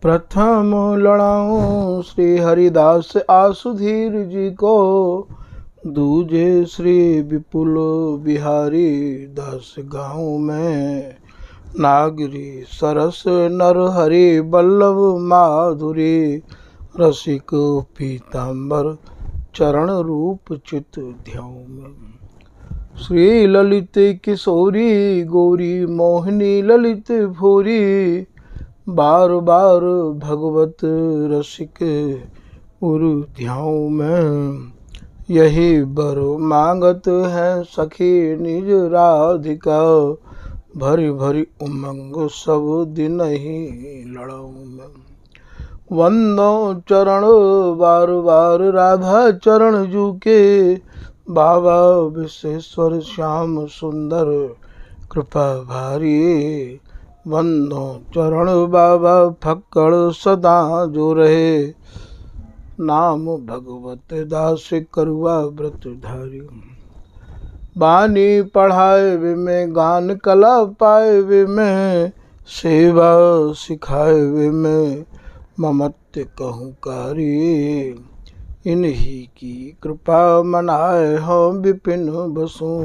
प्रथम लड़ाऊं श्री हरिदास आसुधीर जी को, दूजे श्री विपुल बिहारी दास गाँव में। नागरी सरस नर हरि बल्लभ माधुरी, रसिक पीताम्बर चरण रूप चित ध्याऊं में। श्री ललित किशोरी गौरी मोहिनी ललित भूरी, बार बार भगवत रसिक उर ध्याऊं में। यही बर मांगत है सखी निज राधिका, भरी भरी उमंग सब दिन ही लड़ाऊं में। वंदो चरण बार बार राधा चरण जू के, बाबा विश्वेश्वर श्याम सुंदर कृपा भारी। वंदो चरण बाबा फक्कड़ सदा जो रहे, नाम भगवत दास करुआ व्रत धारी। बानी पढ़ाए वे में गान कला पाए वे में, सेवा सिखाए वे में ममत्व कहूँ कारी। इन्हीं की कृपा मनाए हम विपिन बसु,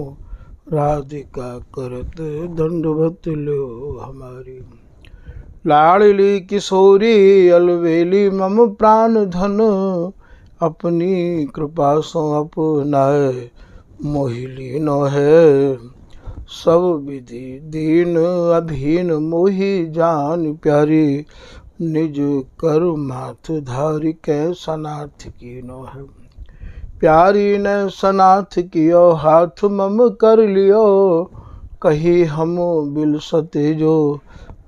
राधिका करत दंडवत लो हमारी। लाडली किशोरी अलवेली मम प्राण धन, अपनी कृपा सो अपनाए मोहिली नो है। सब विधि दीन अधीन मोहि जान प्यारी, निज कर माथ धारी कै सनाथ की नो है। प्यारी ने सनाथ कियो हाथ मम कर लियो, कही हम बिल सते जो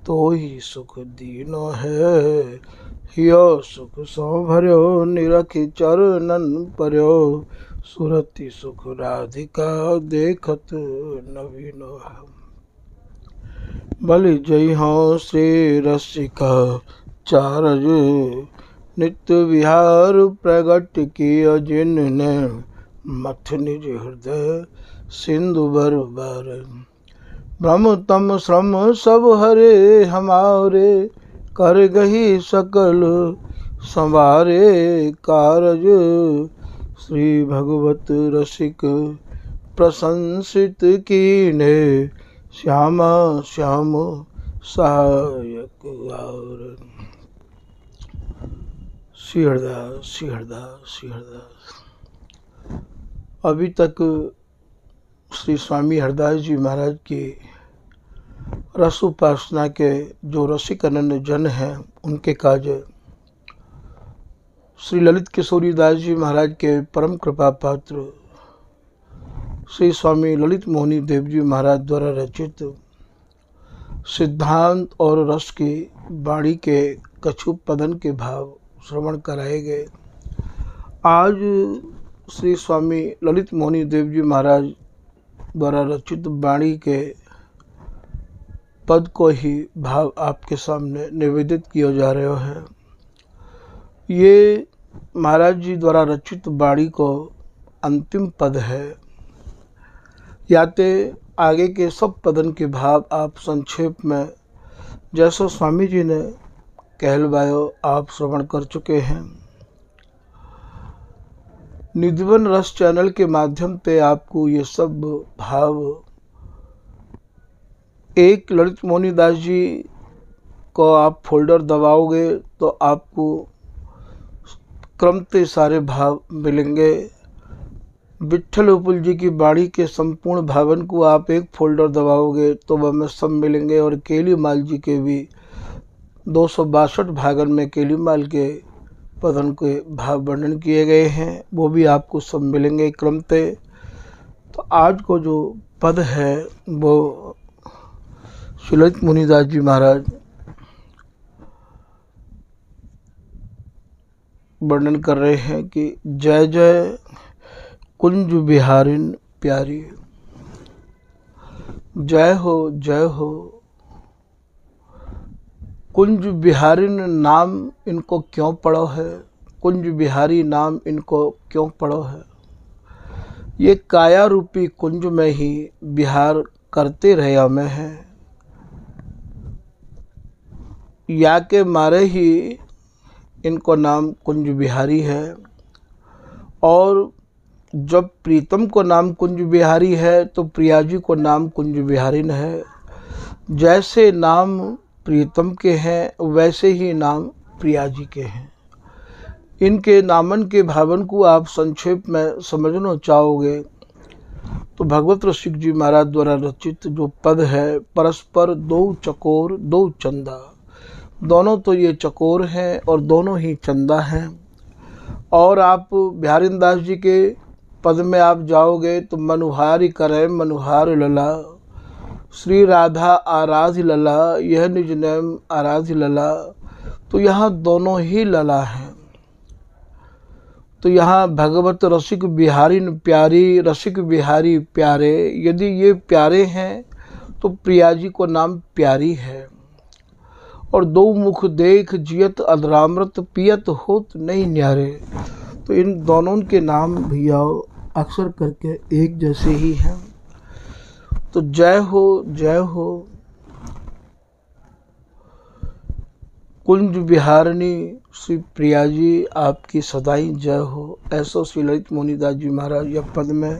तो ही सुख दीनो है। हियो सुख सो भर्यो निरखि चरणन पर्यो, सुरति सुख राधिका देखत नवीनो है। बलि जय हो श्री रसिका चारज, नित्य विहार प्रगट किया जिनने, मथ निज हृदय सिंधु बर बार। ब्रह्म तम श्रम सब हरे हमारे, कर गही सकल संवारे कारज। श्री भगवत रसिक प्रशंसित कीने, श्यामा श्याम सहायक और। श्री हरदास श्री हरदास श्री हरदास। अभी तक श्री स्वामी हरदास जी महाराज की रस उपासना के जो रसिक अनन्य जन हैं, उनके काज श्री ललित किशोरी दास जी महाराज के परम कृपा पात्र श्री स्वामी ललित मोहनी देव जी महाराज द्वारा रचित सिद्धांत और रस की वाणी के कछु पदन के भाव श्रवण कराए गए। आज श्री स्वामी ललित मोहनी देव जी महाराज द्वारा रचित वाणी के पद को ही भाव आपके सामने निवेदित किया जा रहे हैं। ये महाराज जी द्वारा रचित वाणी को अंतिम पद है। याते आगे के सब पदन के भाव आप संक्षेप में जैसा स्वामी जी ने कहलवायो आप श्रवण कर चुके हैं। निधिवन रस चैनल के माध्यम पे आपको ये सब भाव एक ललित मोहनी दास जी को आप फोल्डर दबाओगे तो आपको क्रमते सारे भाव मिलेंगे। विट्ठल उपल जी की वाणी के संपूर्ण भावन को आप एक फोल्डर दबाओगे तो वह में सब मिलेंगे। और केलीमाल जी के भी 262 भागन में केलीमाल के पदन के भाव वर्णन किए गए हैं, वो भी आपको सब मिलेंगे क्रमते। तो आज को जो पद है वो श्री ललित मुनिदास जी महाराज वर्णन कर रहे हैं कि जय जय कुंज बिहारिन प्यारी। जय हो कुंज बिहारिन नाम इनको क्यों पड़ो है, कुंज बिहारी नाम इनको क्यों पड़ो है। ये काया रूपी कुंज में ही विहार करते रहे हमें हैं। या के मारे ही इनको नाम कुंज बिहारी है। और जब प्रीतम को नाम कुंज बिहारी है तो प्रिया जी को नाम कुंज बिहारिन है। जैसे नाम प्रीतम के हैं वैसे ही नाम प्रिया जी के हैं। इनके नामन के भावन को आप संक्षेप में समझना चाहोगे तो भगवत रसिक जी महाराज द्वारा रचित जो पद है, परस्पर दो चकोर दो चंदा, दोनों तो ये चकोर हैं और दोनों ही चंदा हैं। और आप बिहारिन दास जी के पद में आप जाओगे तो मनुहारी करे मनुहार लला, श्री राधा आराध्य लला, यह निज नैम आराध्य लला। तो यहाँ दोनों ही लला हैं। तो यहाँ भगवत रसिक बिहारिन प्यारी, रसिक बिहारी प्यारे, यदि ये प्यारे हैं तो प्रिया जी को नाम प्यारी है। और दो मुख देख जियत अधरामृत पियत होत नहीं न्यारे। तो इन दोनों के नाम भैया अक्सर करके एक जैसे ही हैं। तो जय हो कुंज बिहारिणी श्री प्रिया जी, आपकी सदाई जय हो। ऐसो श्री ललित मुनिदास जी महाराज यह पद में,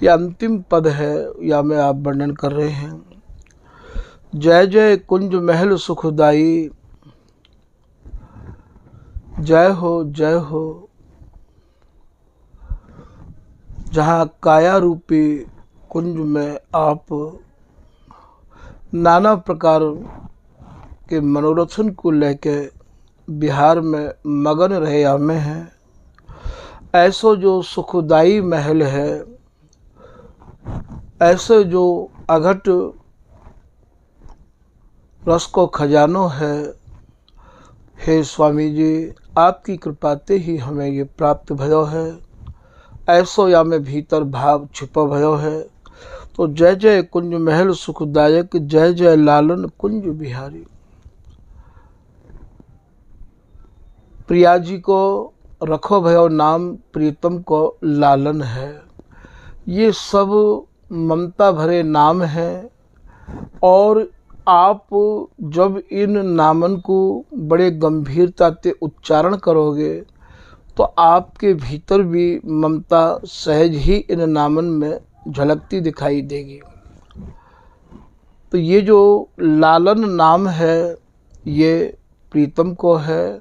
यह अंतिम पद है या में आप वर्णन कर रहे हैं। जय जय कुंज महल सुखदाई, जय हो। जहाँ काया रूपी कुंज में आप नाना प्रकार के मनोरथन को लेके बिहार में मगन रहे हमें हैं। ऐसो जो सुखदाई महल है, ऐसे जो अघट रस को खजानो है, हे स्वामी जी आपकी कृपाते ही हमें ये प्राप्त भयो है। ऐसो या में भीतर भाव छिपा भयो है। तो जय जय कुंज महल सुखदायक, जय जय लालन कुंज बिहारी। प्रिया जी को रखो भयो नाम, प्रीतम को लालन है। ये सब ममता भरे नाम हैं। और आप जब इन नामन को बड़े गंभीरता से उच्चारण करोगे तो आपके भीतर भी ममता सहज ही इन नामन में झलकती दिखाई देगी। तो ये जो लालन नाम है ये प्रीतम को है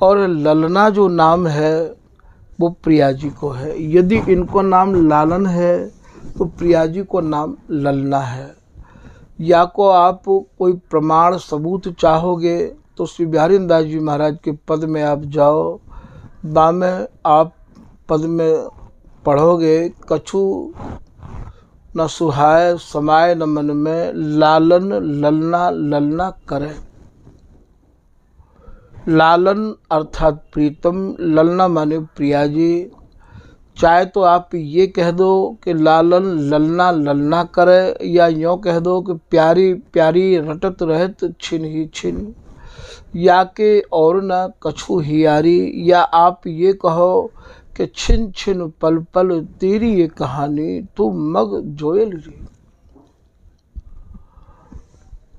और ललना जो नाम है वो प्रिया जी को है। यदि इनको नाम लालन है तो प्रिया जी को नाम ललना है। या को आप कोई प्रमाण सबूत चाहोगे तो श्री बिहारिन दास जी महाराज के पद में आप जाओ, बामे आप पद में पढ़ोगे, कछु न सुहाय समाय न मन में, लालन ललना ललना करे। लालन अर्थात प्रीतम, ललना माने प्रिया जी। चाहे तो आप ये कह दो कि लालन ललना ललना करे, या यूँ कह दो कि प्यारी प्यारी रटत रहत छिन ही छिन, या के और न कछु हियारी। या आप ये कहो कि छिन छिन पल पल तेरी ये कहानी, तू मग जोयल री।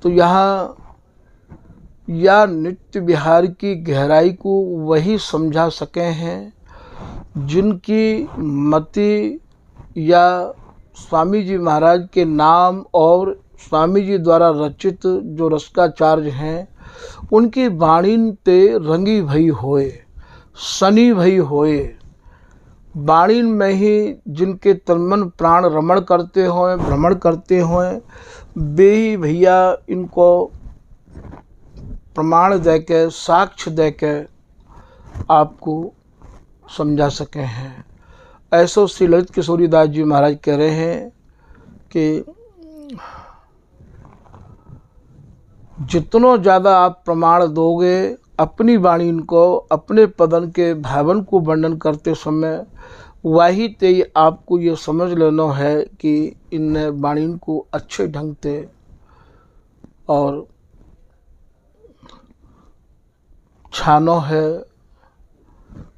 तो यहाँ या नित्य बिहार की गहराई को वही समझा सके हैं जिनकी मति या स्वामी जी महाराज के नाम और स्वामी जी द्वारा रचित जो रसिकाचार्य हैं उनकी वाणी ते रंगी भई होए, सनी भई होए। वाणी में ही जिनके तनमन प्राण रमण करते हों, भ्रमण करते हों, वे ही भैया इनको प्रमाण दे के, साक्ष्य दे के आपको समझा सके हैं। ऐसो श्री ललित किशोरी दास जी महाराज कह रहे हैं कि जितनो ज़्यादा आप प्रमाण दोगे अपनी वाणी को, अपने पदन के भावन को वर्णन करते समय, वही ते आपको ये समझ लेना है कि इन वाणी को अच्छे ढंग से और छानो है।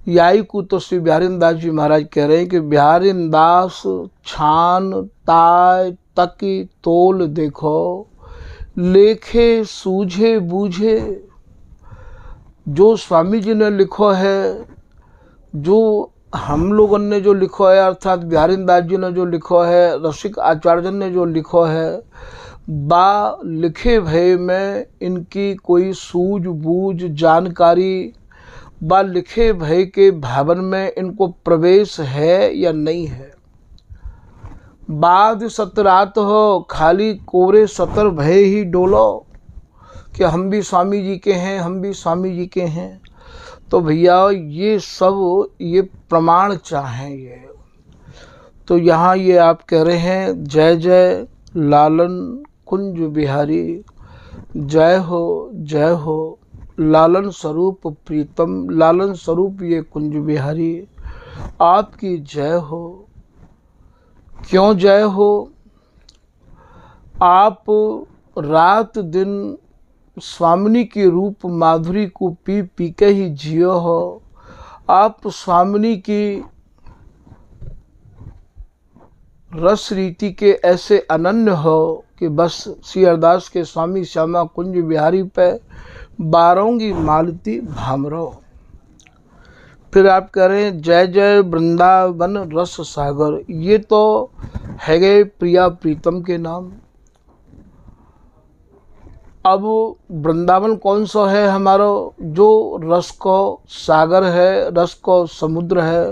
याई को तो श्री बिहारिन दास जी महाराज कह रहे हैं कि बिहारिन दास छान ताय तकी तोल देखो, लेखे सूझे बूझे, जो स्वामी जी ने लिखो है, जो हम लोगों ने जो लिखो है, अर्थात बिहारी दास जी ने जो लिखो है, रसिक आचार्य ने जो लिखो है, बा लिखे भय में इनकी कोई सूझबूझ जानकारी, बा लिखे भय के भावन में इनको प्रवेश है या नहीं है। बाद सतरात हो खाली कोरे सतर भय ही डोलो, कि हम भी स्वामी जी के हैं, हम भी स्वामी जी के हैं। तो भैया ये सब ये प्रमाण चाहें ये। तो यहाँ ये आप कह रहे हैं जय जय लालन कुंज बिहारी, जय हो लालन स्वरूप प्रीतम, लालन स्वरूप ये कुंज बिहारी, आपकी जय हो। क्यों जय हो? आप रात दिन स्वामिनी की रूप माधुरी को पी पी के ही जियो हो। आप स्वामिनी की रस रीति के ऐसे अनन्य हो कि बस श्री अरदास के स्वामी श्यामा कुंज बिहारी पे बारोंगी मालती भामरो। फिर आप कह रहे हैं जय जय वृंदावन रस सागर, ये तो है गए प्रिया प्रीतम के नाम। अब वृंदावन कौन सा है हमारा? जो रस को सागर है, रस को समुद्र है,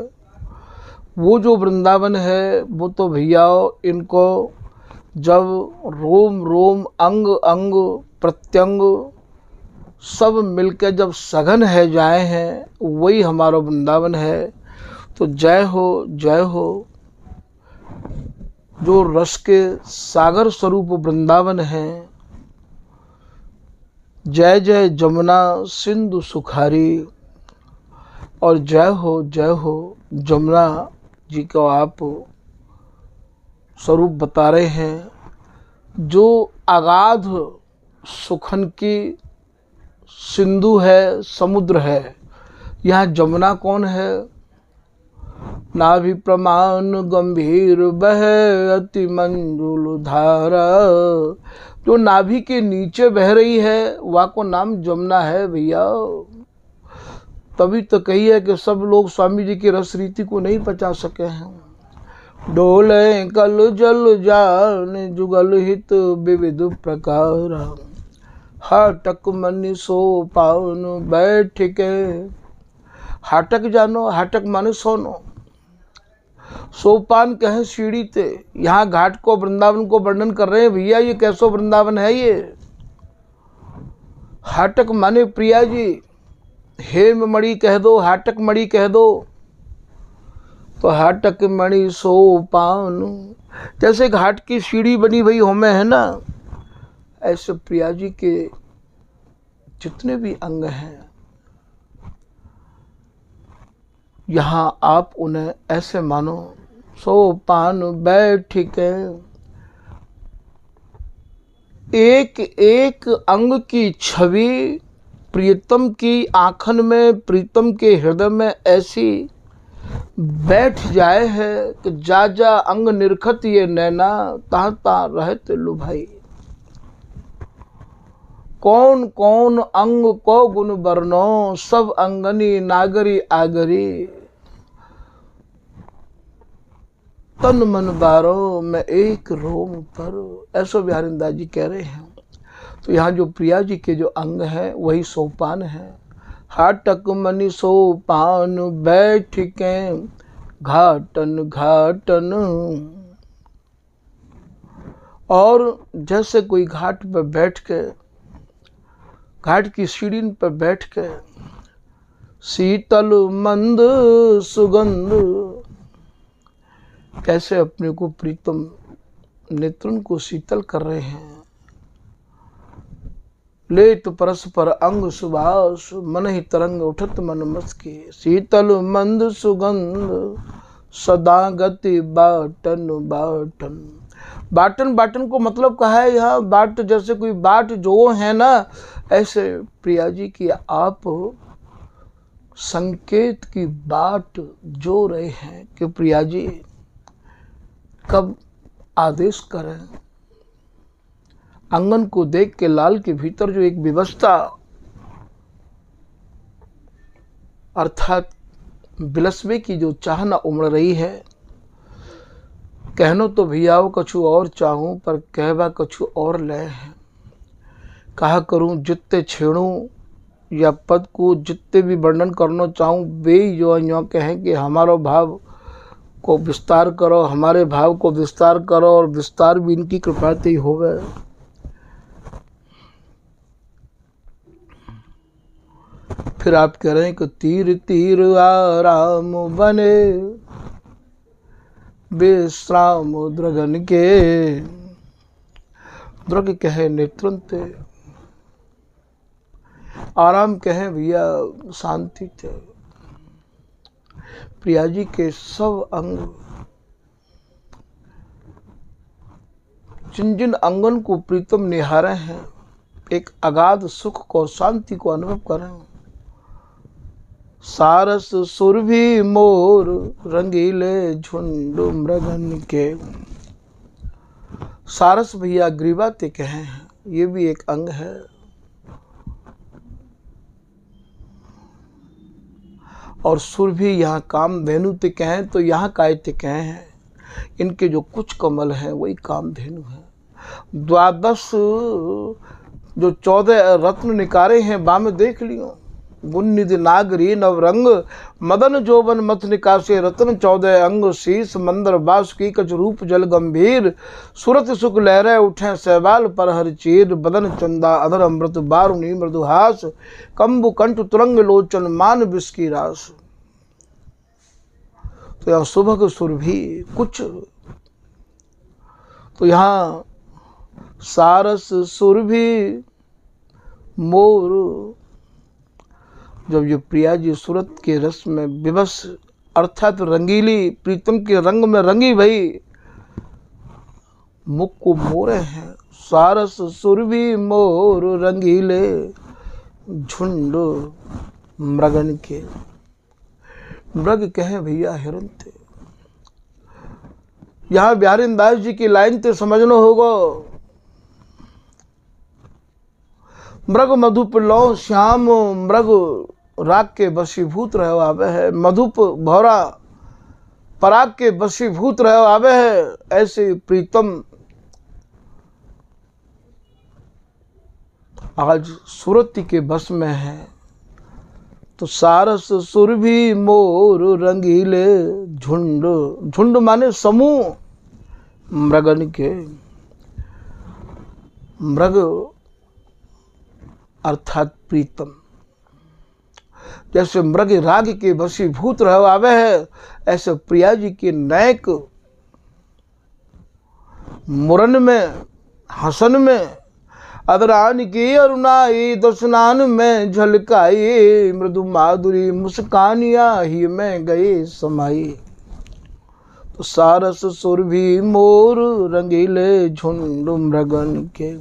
वो जो वृंदावन है वो तो भैया इनको जब रोम रोम अंग अंग प्रत्यंग सब मिलकर जब सघन है जाए हैं, वही हमारा वृंदावन है। तो जय हो जो रस के सागर स्वरूप वृंदावन है। जय जय जमुना सिंधु सुखारी, और जय हो जमुना जी को आप स्वरूप बता रहे हैं, जो अगाध सुखन की सिंधु है, समुद्र है। यहाँ जमुना कौन है? नाभि प्रमाण गंभीर बह अति मंजुल धारा, जो नाभि के नीचे बह रही है वह को नाम जमुना है भैया। तभी तो कही है कि सब लोग स्वामी जी की रस रीति को नहीं पचा सके हैं। डोले कल जल जान जुगल हित विविध प्रकार, हाटक मनि सो पावन बैठ के। हाटक जानो, हाटक माने सोनो, सोपान कहे सीढ़ी ते। यहाँ घाट को वृंदावन को वर्णन कर रहे हैं भैया, ये कैसो वृंदावन है ये? हाटक माने प्रिया जी, हेम मणि कह दो, हाटक मणि कह दो। तो हाटक मणि सोपान, जैसे घाट की सीढ़ी बनी हुई हमें है ना, ऐसे प्रिया जी के जितने भी अंग हैं, यहाँ आप उन्हें ऐसे मानो सोपान बैठ के। एक एक अंग की छवि प्रीतम की आँखन में, प्रीतम के हृदय में ऐसी बैठ जाए है कि जा जा अंग निरखत ये नैना, ता ता रहत लुभाई। कौन कौन अंग को गुण बरनो, सब अंगनी नागरी आगरी। तन मन बारो मैं एक रोम पर, ऐसो बिहारी दास जी कह रहे हैं। तो यहाँ जो प्रिया जी के जो अंग हैं वही सोपान है। हाटक मनि सोपान बैठ के घाटन घाटन, और जैसे कोई घाट पर बैठ के, घाट की सीढ़ी पर बैठ के, शीतल मंद सुगंध, कैसे अपने को प्रीतम नेत्रन को शीतल कर रहे हैं। लेत परस्पर अंग सुबास, मन ही तरंग उठत मन मस्के। शीतल मंद सुगंध सदा गति बाटन बाटन। बाटन बाटन को मतलब कहा है यहाँ बाट, जैसे कोई बाट जो है ना, ऐसे प्रिया जी की आप संकेत की बाट जो रहे हैं कि प्रिया जी कब आदेश करें, आंगन को देख के लाल के भीतर जो एक विवशता अर्थात बिलसवे की जो चाहना उमड़ रही है, कहनो तो भैयाओ कछु और चाहूं पर कहवा कछु और ले है। कहा करूं जितने छेड़ूं या पद को जितने भी वर्णन करना चाहूं, वे जो यो कहें कि हमारा भाव को विस्तार करो, हमारे भाव को विस्तार करो, और विस्तार भी इनकी कृपा से ही होवे। फिर आप कह रहे हैं कि तीर तीर आराम बने विश्राम द्रगन के। द्रग कहे नेत्रंते, आराम कहे भैया शांति थे। प्रिया जी के सब अंग, जिन जिन अंगन को प्रीतम निहारे हैं, एक अगाध सुख को, शांति को अनुभव करें। सारस सुरभि मोर रंगीले झुंड मृगन के। सारस भैया ग्रीवा ते कहे हैं, ये भी एक अंग है। और सुरभि यहाँ कामधेनु ते कहें तो यहाँ काय ते कहे हैं, इनके जो कुछ कमल हैं वही कामधेनु है। द्वादश जो 14 रत्न निकारे हैं बा में देख लियो। गुन्निधि नागरी नवरंग मदन जोबन मथ निकासे रत्न 14 अंग। शीस मंदर बासुकी कच रूप जल गंभीर। सुरत सुख लहरे उठे सहबाल पर हर चीर। बदन चंदा अधर अमृत बारुणी मृदुहास। कंबु कंठ तुरंग लोचन मान विष की रास। तो यहाँ सुभग सुरभि कुछ, तो यहाँ सारस सुरभि मोर। जब ये प्रिया जी सूरत के रस में विवश अर्थात रंगीली प्रीतम के रंग में रंगी भई मुख को मोरे हैं। सारस सुरभि मोर रंगीले झुंड मृगन के। मृग कहे भैया हिरन थे। यहाँ बिहारी दास जी की लाइन ते समझना होगा। मृग मधुप लो श्याम मृग राग के वशीभूत रहो आवे है। मधुप भौरा पराग के वशीभूत रहो आवे है। ऐसे प्रीतम आज सुरती के बस में है। तो सारस सुरभि मोर रंगीले झुंड। झुंड माने समूह मृगन के। मृग अर्थात प्रीतम। जैसे मृग राग के वशीभूत रह आवे है, ऐसे प्रिया जी के नैक मुरन में हसन में अदरान की अरुणाई दर्शनान में झलकाई। मृदु माधुरी मुस्कानिया ही में गई समाई। तो सारस सुरभि मोर रंगीले झुंड मृगन के।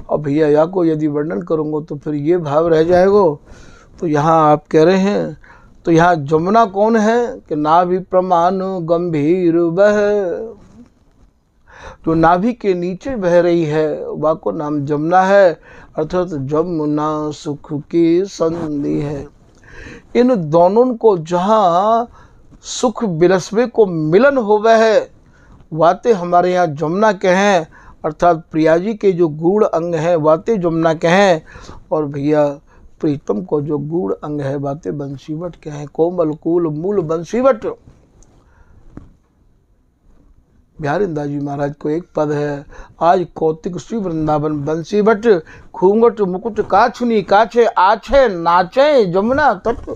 और भैया या को यदि वर्णन करूँगा तो फिर ये भाव रह जाएगा। तो यहाँ आप कह रहे हैं, तो यहाँ जमुना कौन है कि नाभि प्रमाण गंभीर बह। जो नाभि के नीचे बह रही है वह को नाम जमुना है, अर्थात जमुना सुख की संधि है। इन दोनों को जहाँ सुख बिलसवे को मिलन होवे है, वाते हमारे यहाँ जमुना कहें, अर्थात प्रिया जी के जो गूढ़ अंग हैं वाते जमुना कहें। और भैया प्रीतम को जो गूढ़ अंग है वाते बंसीवट कहें। कोमल कूल मूल बंसीवट। बिहारी दास जी महाराज को एक पद है, आज कौतिक श्री वृंदावन बंसीवट। घूंघट मुकुट काछुनी काछे आछे नाचे जमुना तट।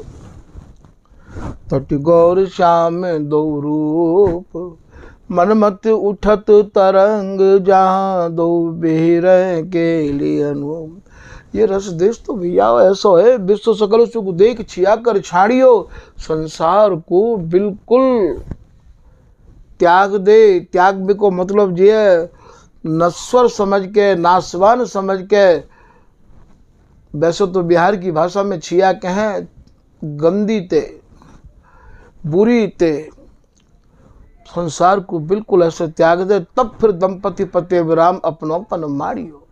तट गौर श्याम दो रूप मनमत उठत तरंग। जहाँ दो बेहर के लिए अनु। ये रस देश तो भैया ऐसा है, विश्व सकल सुख देख छिया कर छाड़ियो। संसार को बिल्कुल त्याग दे। त्याग को मतलब ये नश्वर समझ के, नासवान समझ के। वैसे तो बिहार की भाषा में छिया कहें गंदी ते, बुरी ते। संसार को बिल्कुल ऐसे त्याग दे, तब फिर दंपति पति विराम अपनोपन मारियो।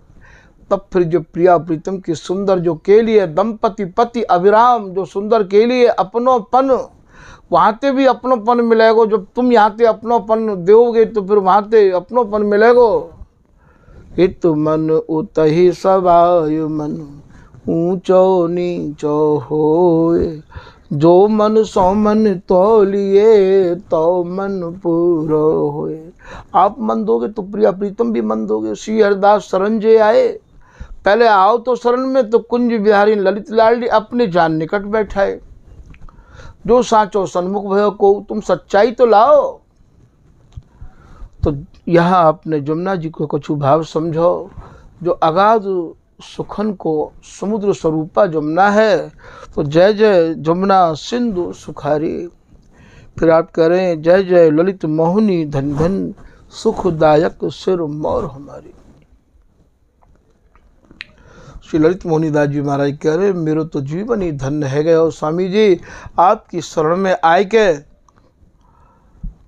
तब फिर जो प्रिया प्रीतम की सुंदर जो के लिए दंपति पति अविराम जो सुंदर के लिए अपनोपन, वहाँ ते भी अपनोपन मिलेगा। जब तुम यहाँ ते अपनोपन दोगे तो फिर वहाँ ते अपनोपन मिलेगा। हित मन उतहि सवाय मन ऊंचो नीचो होए, जो मन सो मन तोलिए तो मन पूरो होए। आप मन दोगे तो प्रिया प्रीतम भी मन दोगे। श्री हरिदास शरण जे आए, पहले आओ तो शरण में तो कुंज बिहारी ललित लाडली अपने जान निकट बैठाए। जो साचो सन्मुख भयो को, तुम सच्चाई तो लाओ। तो यहाँ आपने जमुना जी को कछु भाव समझो। जो अगाध सुखन को समुद्र स्वरूपा जमुना है, तो जय जय जमुना सिंधु सुखारी। फिर आप कह रहे हैं जय जय ललित मोहिनी धन धन, सुखदायक सिर मोर हमारी। श्री ललित मोहिनी दास जी महाराज कह रहे मेरो तो जीवन ही धन्य है गए। और स्वामी जी आपकी शरण में आए के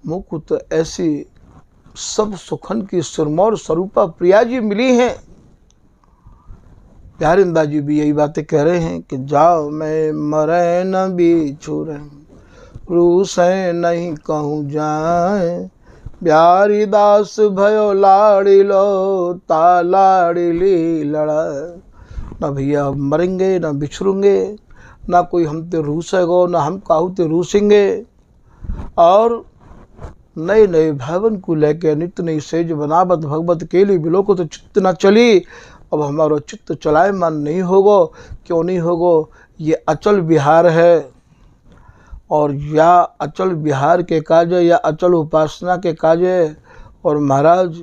मुझको तो ऐसी सब सुखन की सिरमौर स्वरूपा प्रिया जी मिली हैं। प्यारिंदा जी भी यही बातें कह रहे हैं कि जाओ मैं मरे न बिछुर, रूसे नहीं कहूँ जाए, प्यारी दास भयो लाड़ी लो ता लाड़ीली लड़ा। ना भैया मरेंगे ना बिछड़ेंगे, ना कोई हम ते रूसेगो ना हम काहू ते रूसेंगे। और नए नए भावन को लेके नित्य नई सेज बनावत भगवत के लिए बिलो को तो चित्त न चली। अब हमारो चित्त चलायमान नहीं होगो। क्यों नहीं होगो? ये अचल विहार है। और या अचल विहार के काजे या अचल उपासना के काजे, और महाराज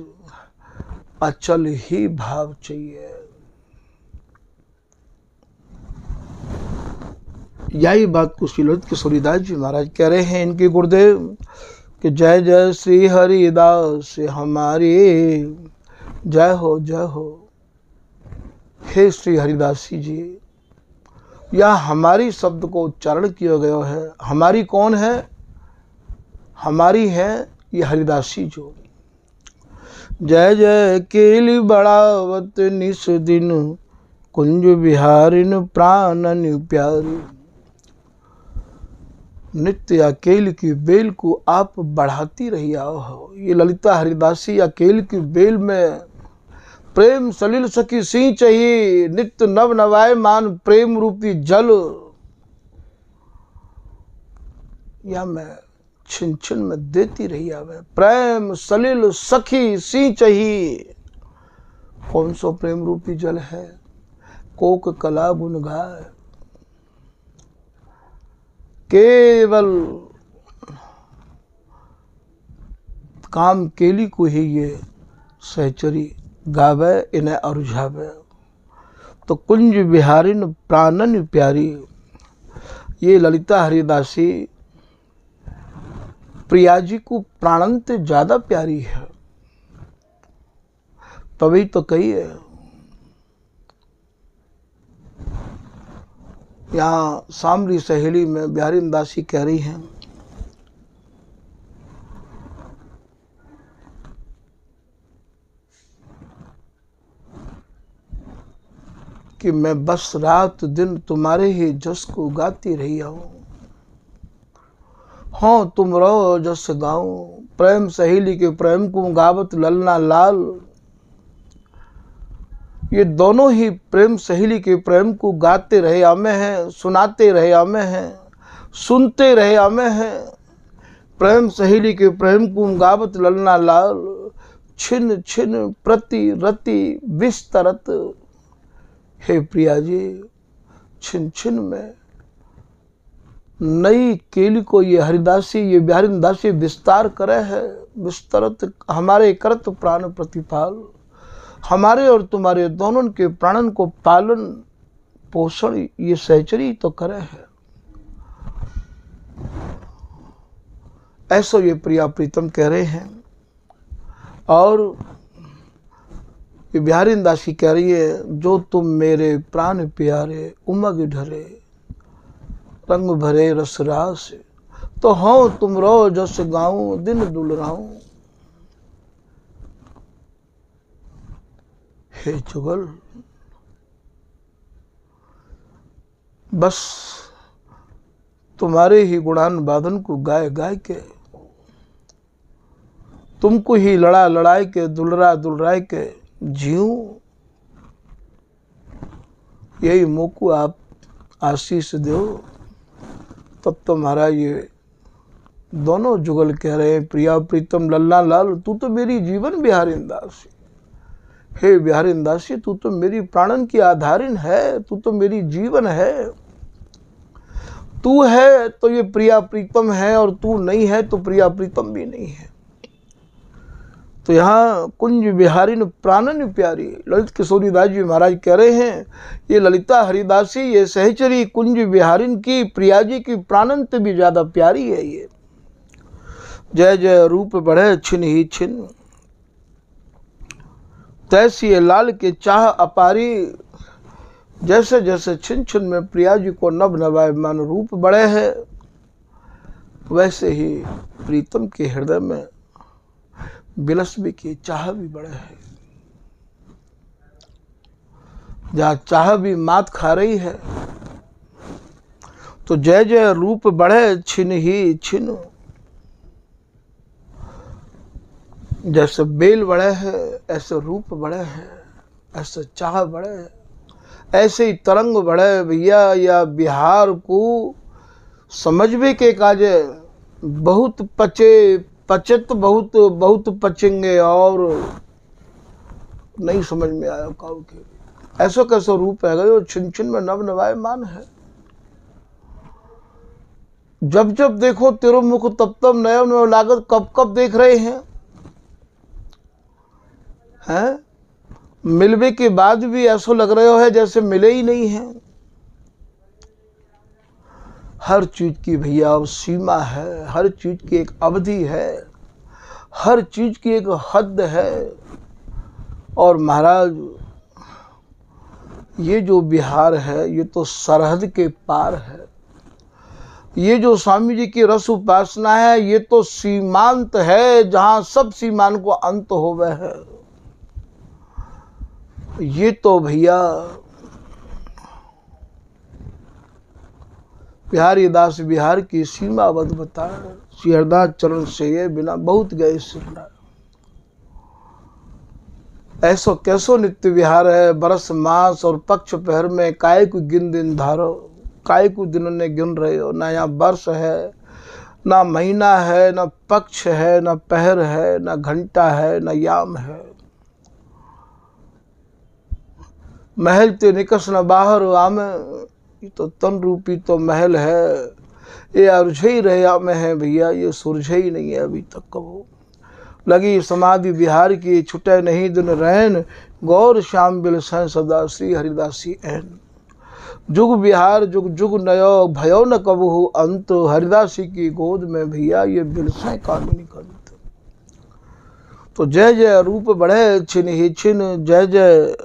अचल ही भाव चाहिए। यही बात को श्री ललित किशोरीदास जी महाराज कह रहे हैं इनके गुरुदेव कि जय जय श्री हरिदास हमारी, जय हो जय हो। हे श्री हरिदासी जी, यह हमारी शब्द को उच्चारण किया गया है। हमारी कौन है? हमारी है ये हरिदासी जो। जय जय केली बढ़ावत निस दिन, कुंज बिहारिन प्राणन प्यारी। नित्य अकेल की बेल को आप बढ़ाती रही आओ हो। ये ललिता हरिदासी अकेल की बेल में प्रेम सलिल सखी सी चाहिए, नित्य नव नवाय मान प्रेम रूपी जल। या मैं छिन छिन में देती रही आवे, प्रेम सलिल सखी सी चाहिए। कौन सो प्रेम रूपी जल है? कोक कला गुन गाय, केवल काम केली को ही ये सहचरी गावे इन्हें अरुझावे। तो कुंज बिहारिन प्राणन प्यारी, ये ललिता हरिदासी प्रिया जी को प्राणंत ज्यादा प्यारी है। तभी तो कही है यहाँ सामरी सहेली में बिहारी दासी कह रही हैं कि मैं बस रात दिन तुम्हारे ही जस को गाती रही हूँ। हाँ तुम रहो जस गाऊं, प्रेम सहेली के प्रेम को गावत ललना लाल। ये दोनों ही प्रेम सहेली के प्रेम को गाते रहे हमें हैं, सुनाते रहे हमें हैं, सुनते रहे हमें हैं। प्रेम सहेली के प्रेम को गावत ललना लाल, छिन छिन प्रति रति विस्तरत। हे प्रिया जी, छिन छिन में नई केली को ये हरिदासी ये बिहारी दासी विस्तार करे है। विस्तरत हमारे करत प्राण प्रतिपाल, हमारे और तुम्हारे दोनों के प्राणन को पालन पोषण ये सहचरी तो करे है। ऐसा ये प्रिया प्रीतम कह रहे हैं। और ये बिहारी दासी कह रही है, जो तुम मेरे प्राण प्यारे उमग ढरे रंग भरे रसरास, तो हाँ तुम रो जस गाऊं दिन दुलराऊं। हे जुगल बस तुम्हारे ही गुणान बादन को गाय गाय के, तुमको ही लड़ा लड़ाई के दुलरा दुलराय के जीऊं। यही मोको आप आशीष दो। तब तो महाराज ये दोनों जुगल कह रहे हैं, प्रिया प्रीतम लल्ला लाल तू तो मेरी जीवन बिहारिन दासी। हे बिहारिन दासी तू तो मेरी प्राणन की आधारिन है, तू तो मेरी जीवन है। तू है तो ये प्रिया प्रीतम है, और तू नहीं है तो प्रिया प्रीतम भी नहीं है। तो यहाँ कुंज बिहारिन प्राणन प्यारी, ललित किशोरी दास जी महाराज कह रहे हैं ये ललिता हरिदासी, ये सहचरी कुंज बिहारिन की प्रिया जी की प्राणन से भी ज्यादा प्यारी है ये। जय जय रूप बढ़े छिन ही छिन, तैसी ये लाल के चाह अपारी। जैसे जैसे छिन छिन में प्रिया जी को नभ नवाए मन रूप बढ़े है, वैसे ही प्रीतम के हृदय में बिलसबी की चाह भी बढ़े है। जहाँ चाह भी मात खा रही है, तो जय जय रूप बढ़े छिन ही छिन। जैसे बेल बढ़े है ऐसे रूप बढ़े है, ऐसे चाह बढ़े है, ऐसे ही तरंग बढ़े भैया। या बिहार को समझ भी के काजे बहुत पचे, पचे तो बहुत बहुत पचेंगे और नहीं समझ में आया काऊ के। ऐसा कैसा रूप है जो छिन छिन में नव नवाए मान है। जब जब देखो तेरो मुख तब तब नया नया लागत, कब कब देख रहे हैं हैं। मिलवे के बाद भी ऐसा लग रहा है जैसे मिले ही नहीं है। हर चीज की भैया सीमा है, हर चीज की एक अवधि है, हर चीज की एक हद है। और महाराज ये जो बिहार है ये तो सरहद के पार है। ये जो स्वामी जी की रस उपासना है ये तो सीमांत है, जहां सब सीमान को अंत होवे है। ये तो भैया बिहारी दास बिहार की सीमावत बता। श्री हरदास चरण से ये बिना बहुत गए सिमरा। ऐसो कैसो नित्य विहार है, बरस मास और पक्ष पहर में काय को गिन दिन धारो। काय को दिनों ने गिन रहे हो, ना यहाँ वर्ष है, ना महीना है, ना पक्ष है, ना पहर है, ना घंटा है, ना याम है। महल ते निकस न बाहर आमे, ये तो तन रूपी तो महल है। ये अरुझे ही रहे में है भैया, ये सुरझे ही नहीं है अभी तक कबो। लगी समाधि बिहार की छुटे नहीं दिन रैन, गौर श्याम बिल सैं सदा श्री हरिदासी ऐन। जुग बिहार जुग जुग नयो भयो न कबहु अंत, हरिदासी की गोद में भैया ये बिल सैं कामिनी कंत। तो जय जय रूप बढ़े छिन ही छिन, जय जय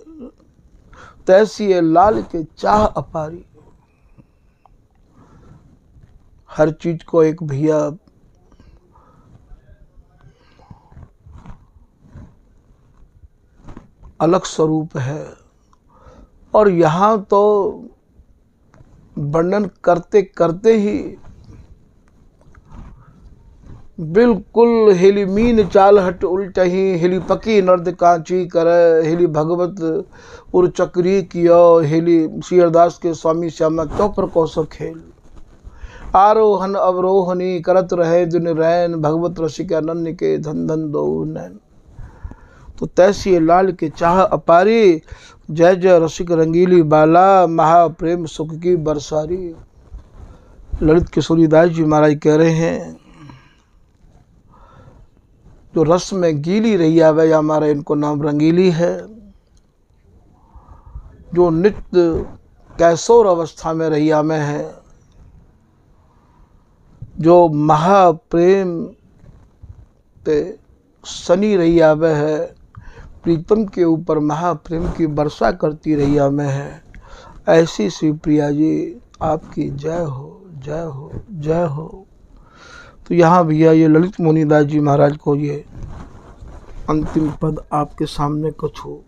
तैसी ये लाल के चाह अपारी। हर चीज को एक भैया अलग स्वरूप है। और यहाँ तो वर्णन करते करते ही बिल्कुल हिली मीन चाल हट उल्टही, हिली पकी नर्द कांची करे, हिली भगवत उर चक्री कियो, हिली श्री हरदास के स्वामी श्यामा चौपर कौशल खेल। आरोहन अवरोहनी करत रहे दिन रैन, भगवत रसिका नन्य के धन धन दो नैन। तो तैसी लाल के चाह अपारी, जय जय रसिक रंगीली बाला, महाप्रेम सुख की बरसारी। ललित किशोरी दास जी महाराज कह रहे हैं जो रस में गीली रही आवे हमारा इनको नाम रंगीली है। जो नित्य कैशोर अवस्था में रही में है, जो महाप्रेम पे सनी रही आवे है, प्रीतम के ऊपर महाप्रेम की वर्षा करती रही में है। ऐसी श्री प्रिया जी आपकी जय हो, जय हो, जय हो। तो यहाँ भैया ये ललित मुनिदास जी महाराज को ये अंतिम पद आपके सामने कछु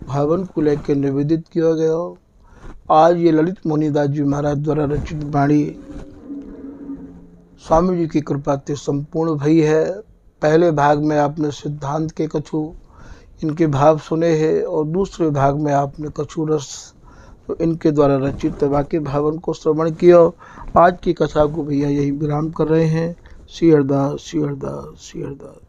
भावन को लेकर निवेदित किया गया। आज ये ललित मुनिदास जी महाराज द्वारा रचित वाणी स्वामी जी की कृपा से संपूर्ण भई है। पहले भाग में आपने सिद्धांत के कछु इनके भाव सुने हैं और दूसरे भाग में आपने कछु रस तो इनके द्वारा रचित वाक्य भावन को श्रवण किया। आज की कथा को भैया यही विराम कर रहे हैं। श्री हरदास, श्री हरदास, श्री हरदास।